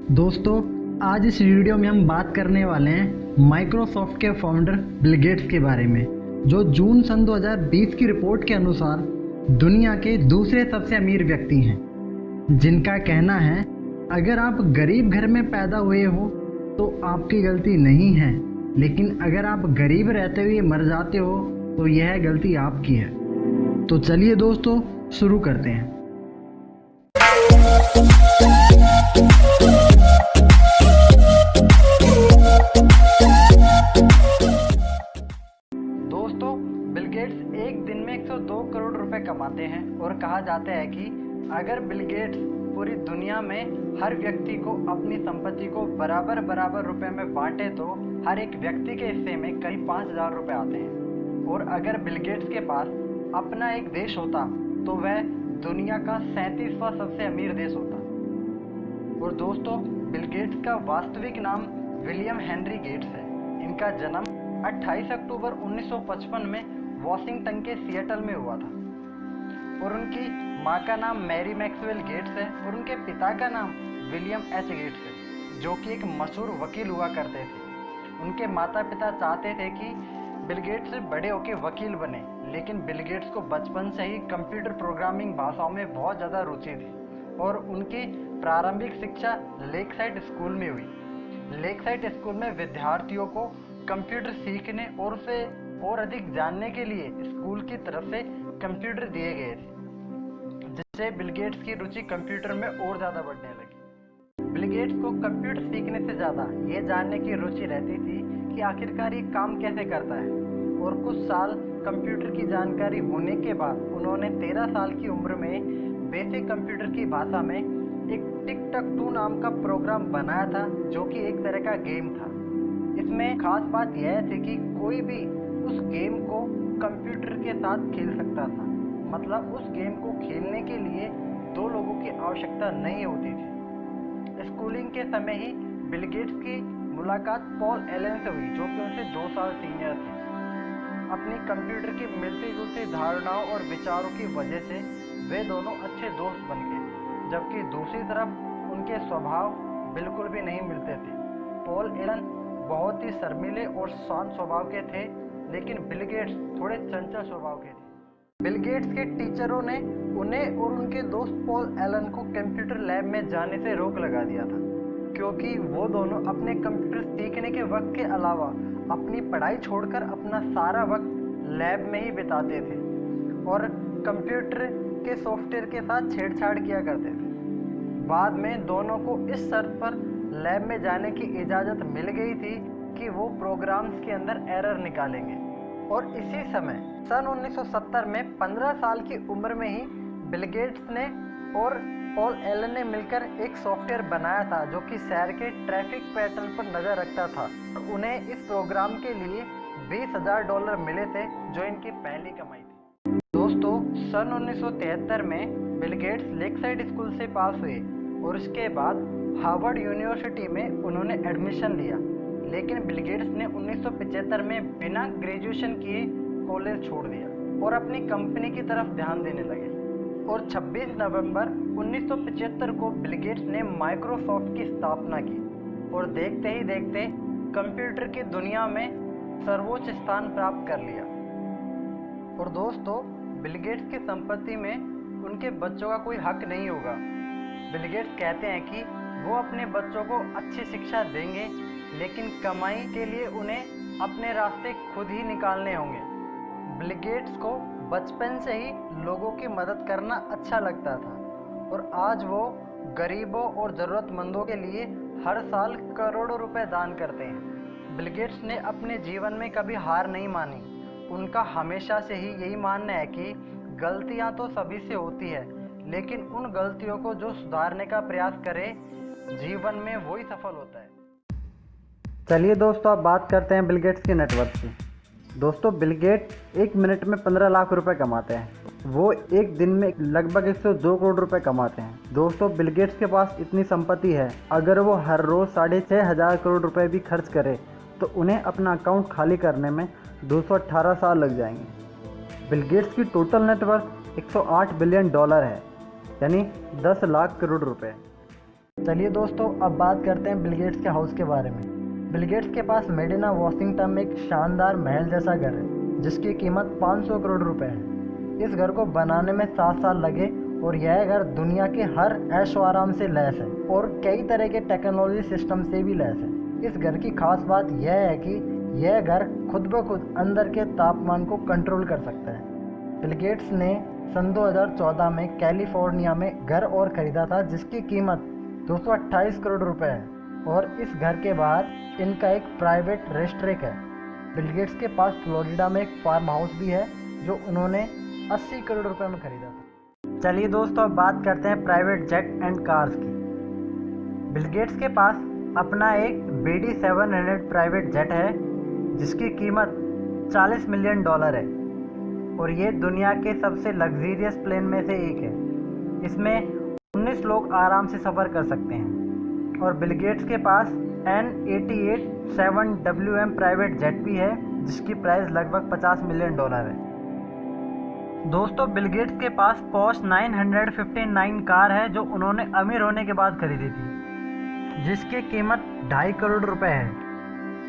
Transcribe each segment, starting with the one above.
दोस्तों, आज इस वीडियो में हम बात करने वाले हैं माइक्रोसॉफ्ट के फाउंडर बिल गेट्स के बारे में, जो जून सन 2020 की रिपोर्ट के अनुसार दुनिया के दूसरे सबसे अमीर व्यक्ति हैं, जिनका कहना है अगर आप गरीब घर में पैदा हुए हो तो आपकी गलती नहीं है, लेकिन अगर आप गरीब रहते हुए मर जाते हो तो यह गलती आपकी है। तो चलिए दोस्तों, शुरू करते हैं। दोस्तों, बिल गेट्स एक दिन में 102 करोड़ रुपए कमाते हैं और कहा जाता है कि अगर बिल गेट्स पूरी दुनिया में हर व्यक्ति को अपनी संपत्ति को बराबर बराबर रुपए में बांटे तो हर एक व्यक्ति के हिस्से में करीब 5,000 रुपए आते हैं। और अगर बिल गेट्स के पास अपना एक देश होता तो वह दुनिया का 37वां सबसे अमीर देश होता। और दोस्तों, बिल गेट्स का वास्तविक नाम विलियम हेनरी गेट्स है। इनका जन्म 28 अक्टूबर 1955 में वॉशिंगटन के सिएटल में हुआ था। और उनकी माँ का नाम मैरी मैक्सवेल गेट्स है और उनके पिता का नाम विलियम एच गेट्स है, जो कि एक मशहूर वकील हुआ करते थे। उनके माता पिता चाहते थे कि बिल गेट्स बड़े होकर वकील बने, लेकिन बिल गेट्स को बचपन से ही कंप्यूटर प्रोग्रामिंग भाषाओं में बहुत ज़्यादा रुचि थी और उनकी प्रारंभिक शिक्षा लेकसाइड स्कूल में हुई। लेकसाइड स्कूल में विद्यार्थियों को कंप्यूटर सीखने और उसे और अधिक जानने के लिए स्कूल की तरफ से कंप्यूटर दिए गए थे, जिससे बिल गेट्स की रुचि कंप्यूटर में और ज़्यादा बढ़ने लगी। बिल गेट्स को कंप्यूटर सीखने से ज़्यादा ये जानने की रुचि रहती थी कि आखिरकार ये काम कैसे करता है। और कुछ साल कंप्यूटर की जानकारी होने के बाद उन्होंने 13 साल की उम्र में बेसिक कंप्यूटर की भाषा में एक टिक-टक-टू नाम का प्रोग्राम बनाया था, जो कि एक तरह का गेम था। इसमें खास बात यह थी कि कोई भी उस गेम को कंप्यूटर के साथ खेल सकता था, मतलब उस गेम को खेलने के लिए 2 लोगों की आवश्यकता नहीं होती थी। स्कूलिंग के समय ही बिल गेट्स की मुलाकात पॉल एलन से हुई, जो कि उनसे 2 साल सीनियर थे। अपनी कंप्यूटर की मिलती जुलती धारणाओं और विचारों की वजह से वे दोनों अच्छे दोस्त बन गए, जबकि दूसरी तरफ उनके स्वभाव बिल्कुल भी नहीं मिलते थे। पॉल एलन बहुत ही शर्मीले और शांत स्वभाव के थे, लेकिन बिल गेट्स थोड़े चंचल स्वभाव के थे। बिल गेट्स के टीचरों ने उन्हें और उनके दोस्त पॉल एलन को कंप्यूटर लैब में जाने से रोक लगा दिया था, क्योंकि वो दोनों अपने कंप्यूटर सीखने के वक्त के अलावा अपनी पढ़ाई छोड़कर अपना सारा वक्त लैब में ही बिताते थे और कंप्यूटर के सॉफ्टवेयर के साथ छेड़छाड़ किया करते थे। बाद में दोनों को इस शर्त पर लैब में जाने की इजाज़त मिल गई थी कि वो प्रोग्राम्स के अंदर एरर निकालेंगे। और इसी समय सन 1970 में 15 साल की उम्र में ही बिल गेट्स ने और पॉल एलन ने मिलकर एक सॉफ्टवेयर बनाया था, जो कि शहर के ट्रैफिक पैटर्न पर नज़र रखता था। उन्हें इस प्रोग्राम के लिए $20,000 मिले थे, जो इनकी पहली कमाई थी। दोस्तों, सन 1973 में बिल गेट्स लेकसाइड स्कूल से पास हुए और उसके बाद हार्वर्ड यूनिवर्सिटी में उन्होंने एडमिशन लिया, लेकिन बिल गेट्स ने 1975 में बिना ग्रेजुएशन किए कॉलेज छोड़ दिया और अपनी कंपनी की तरफ ध्यान देने लगे। और 26 नवंबर 1975 को बिल गेट्स ने माइक्रोसॉफ्ट की स्थापना की और देखते ही देखते कंप्यूटर की दुनिया में सर्वोच्च स्थान प्राप्त कर लिया। और दोस्तों, बिल गेट्स की संपत्ति में उनके बच्चों का कोई हक नहीं होगा। बिल गेट्स कहते हैं कि वो अपने बच्चों को अच्छी शिक्षा देंगे, लेकिन कमाई के लिए उन्हें अपने रास्ते खुद ही निकालने होंगे। बिल गेट्स को बचपन से ही लोगों की मदद करना अच्छा लगता था और आज वो गरीबों और ज़रूरतमंदों के लिए हर साल करोड़ों रुपए दान करते हैं। बिल गेट्स ने अपने जीवन में कभी हार नहीं मानी। उनका हमेशा से ही यही मानना है कि गलतियां तो सभी से होती है, लेकिन उन गलतियों को जो सुधारने का प्रयास करे, जीवन में वही सफल होता है। चलिए दोस्तों, अब बात करते हैं बिल गेट्स के नेटवर्क की। दोस्तों, बिल गेट्स 1 मिनट में 15 लाख रुपए कमाते हैं। वो एक दिन में लगभग 102 करोड़ रुपए कमाते हैं। दोस्तों, बिल गेट्स के पास इतनी संपत्ति है, अगर वो हर रोज़ 6,500 करोड़ रुपए भी खर्च करे तो उन्हें अपना अकाउंट खाली करने में 218 साल लग जाएंगे। बिल गेट्स की टोटल नेटवर्थ $108 बिलियन है, यानी 10 लाख करोड़ रुपए। चलिए दोस्तों, अब बात करते हैं बिल गेट्स के हाउस के बारे में। बिल गेट्स के पास मेडिना वाशिंगटन में एक शानदार महल जैसा घर है जिसकी कीमत 500 करोड़ रुपए है। इस घर को बनाने में 7 साल लगे और यह घर दुनिया के हर ऐशो आराम से लैस है और कई तरह के टेक्नोलॉजी सिस्टम से भी लैस है। इस घर की खास बात यह है कि यह घर खुद ब खुद अंदर के तापमान को कंट्रोल कर सकता है। बिल गेट्स ने सन 2014 में कैलिफोर्निया में घर और ख़रीदा था जिसकी कीमत 228 करोड़ रुपए है और इस घर के बाहर इनका एक प्राइवेट रेस्टोरेंट है। बिल गेट्स के पास फ्लोरिडा में एक फार्म हाउस भी है जो उन्होंने 80 करोड़ रुपए में खरीदा था। चलिए दोस्तों, अब बात करते हैं प्राइवेट जेट एंड कार्स की। बिल गेट्स के पास अपना एक BD700 प्राइवेट जेट है जिसकी कीमत $40 मिलियन है और ये दुनिया के सबसे लग्जरियस प्लेन में से एक है। इसमें 19 लोग आराम से सफ़र कर सकते हैं। और बिल गेट्स के पास N88-7WM प्राइवेट जेट भी है जिसकी प्राइस लगभग $50 मिलियन है। दोस्तों, बिल गेट्स के पास पोर्श 959 कार है जो उन्होंने अमीर होने के बाद खरीदी थी जिसकी कीमत 2.5 करोड़ रुपए है।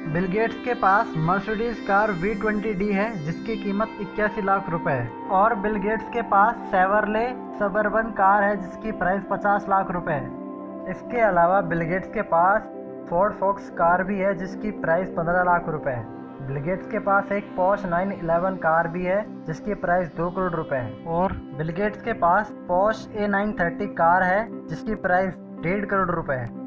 बिल गेट्स के पास मर्सिडीज कार V20D है जिसकी कीमत 81 लाख रुपए है और बिल गेट्स के पास शेवरले सबर्बन कार है जिसकी प्राइस 50 लाख रुपए है। इसके अलावा बिल गेट्स के पास फोर्ड फोक्स कार भी है जिसकी प्राइस 15 लाख रुपए है। बिल गेट्स के पास एक पोर्श 911 कार भी है जिसकी प्राइस 2 करोड़ रुपए है और बिल गेट्स के पास पोर्श A930 कार है जिसकी प्राइस 1.5 करोड़ रुपए है।